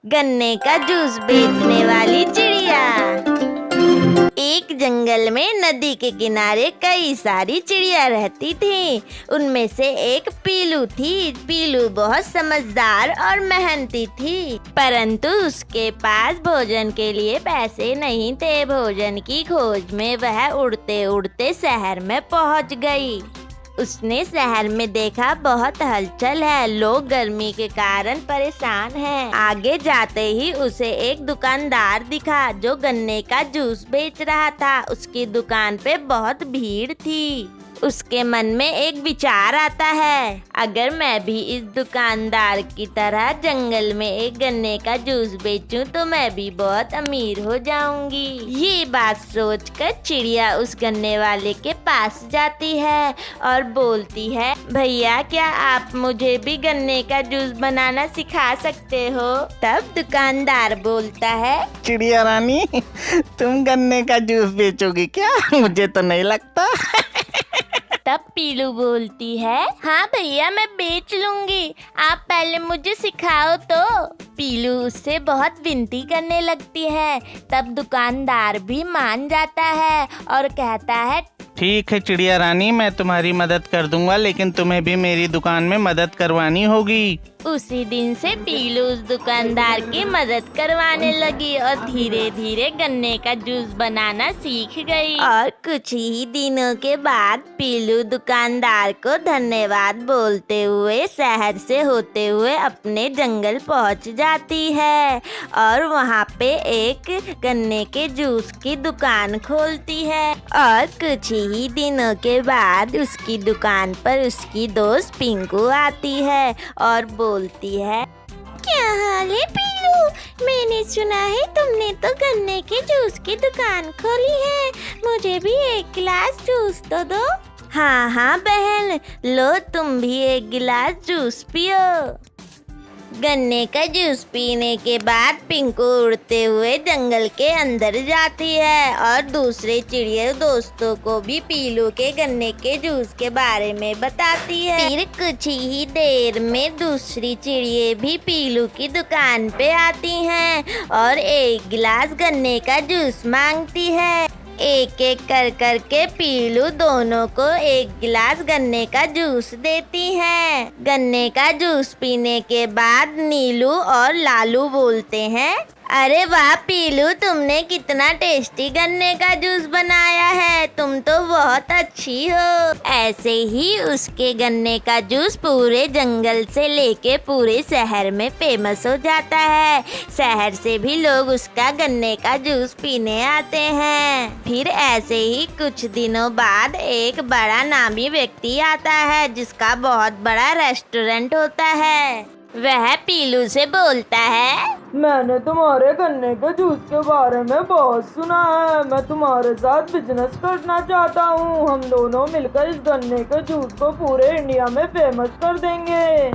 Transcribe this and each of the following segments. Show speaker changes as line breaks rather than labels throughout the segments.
गन्ने का जूस बेचने वाली चिड़िया। एक जंगल में नदी के किनारे कई सारी चिड़िया रहती थी। उनमें से एक पीलू थी। पीलू बहुत समझदार और मेहनती थी, परंतु उसके पास भोजन के लिए पैसे नहीं थे। भोजन की खोज में वह उड़ते उड़ते शहर में पहुंच गई। उसने शहर में देखा बहुत हलचल है, लोग गर्मी के कारण परेशान हैं। आगे जाते ही उसे एक दुकानदार दिखा जो गन्ने का जूस बेच रहा था। उसकी दुकान पे बहुत भीड़ थी। उसके मन में एक विचार आता है, अगर मैं भी इस दुकानदार की तरह जंगल में एक गन्ने का जूस बेचूं तो मैं भी बहुत अमीर हो जाऊंगी। ये बात सोचकर चिड़िया उस गन्ने वाले के पास जाती है और बोलती है, भैया क्या आप मुझे भी गन्ने का जूस बनाना सिखा सकते हो? तब दुकानदार बोलता है,
चिड़िया रानी, तुम गन्ने का जूस बेचोगी क्या? मुझे तो नहीं लगता।
तब पीलू बोलती है, हाँ भैया मैं बेच लूंगी, आप पहले मुझे सिखाओ तो। पीलू उससे बहुत विनती करने लगती है। तब दुकानदार भी मान जाता है और कहता है,
ठीक है चिड़िया रानी, मैं तुम्हारी मदद कर दूंगा, लेकिन तुम्हें भी मेरी दुकान में मदद करवानी होगी।
उसी दिन से पीलू उस दुकानदार की मदद करवाने लगी और धीरे धीरे गन्ने का जूस बनाना सीख गई। और कुछ ही दिनों के बाद पीलू दुकानदार को धन्यवाद बोलते हुए शहर से होते हुए अपने जंगल पहुंच जाती है और वहां पे एक गन्ने के जूस की दुकान खोलती है। और कुछ ही दिनों के बाद उसकी दुकान पर उसकी दोस्त पिंकू आती है और बोलती है, क्या हाल है पीलू? मैंने सुना है तुमने तो गन्ने के जूस की दुकान खोली है, मुझे भी एक गिलास जूस तो दो। हाँ हाँ बहन, लो तुम भी एक गिलास जूस पियो। गन्ने का जूस पीने के बाद पिंकू उड़ते हुए जंगल के अंदर जाती है और दूसरे चिड़िया दोस्तों को भी पीलू के गन्ने के जूस के बारे में बताती है। फिर कुछ ही देर में दूसरी चिड़िया भी पीलू की दुकान पे आती हैं और एक गिलास गन्ने का जूस मांगती है। एक एक कर करके पीलू दोनों को एक गिलास गन्ने का जूस देती है। गन्ने का जूस पीने के बाद नीलू और लालू बोलते हैं, अरे वाह पीलू, तुमने कितना टेस्टी गन्ने का जूस बनाया है, तुम तो बहुत अच्छी हो। ऐसे ही उसके गन्ने का जूस पूरे जंगल से लेके पूरे शहर में फेमस हो जाता है। शहर से भी लोग उसका गन्ने का जूस पीने आते हैं। फिर ऐसे ही कुछ दिनों बाद एक बड़ा नामी व्यक्ति आता है जिसका बहुत बड़ा रेस्टोरेंट होता है। वह पीलू से बोलता है,
मैंने तुम्हारे गन्ने के जूस के बारे में बहुत सुना है, मैं तुम्हारे साथ बिजनेस करना चाहता हूँ। हम दोनों मिलकर इस गन्ने के जूस को पूरे इंडिया में फेमस कर देंगे।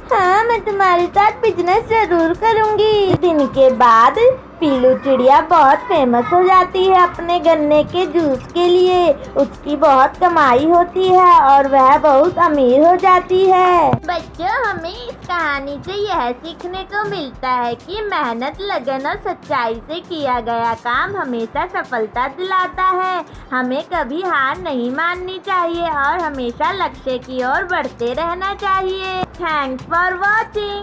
हाँ मैं तुम्हारे साथ बिजनेस जरूर करूँगी। दिन के बाद पीलू चिड़िया बहुत फेमस हो जाती है अपने गन्ने के जूस के लिए। उसकी बहुत कमाई होती है और वह बहुत अमीर हो जाती है। बच्चों, हमें इस कहानी से यह सीखने को मिलता है कि मेहनत, लगन और सच्चाई से किया गया काम हमेशा सफलता दिलाता है। हमें कभी हार नहीं माननी चाहिए और हमेशा लक्ष्य की ओर बढ़ते रहना चाहिए। Thanks for watching.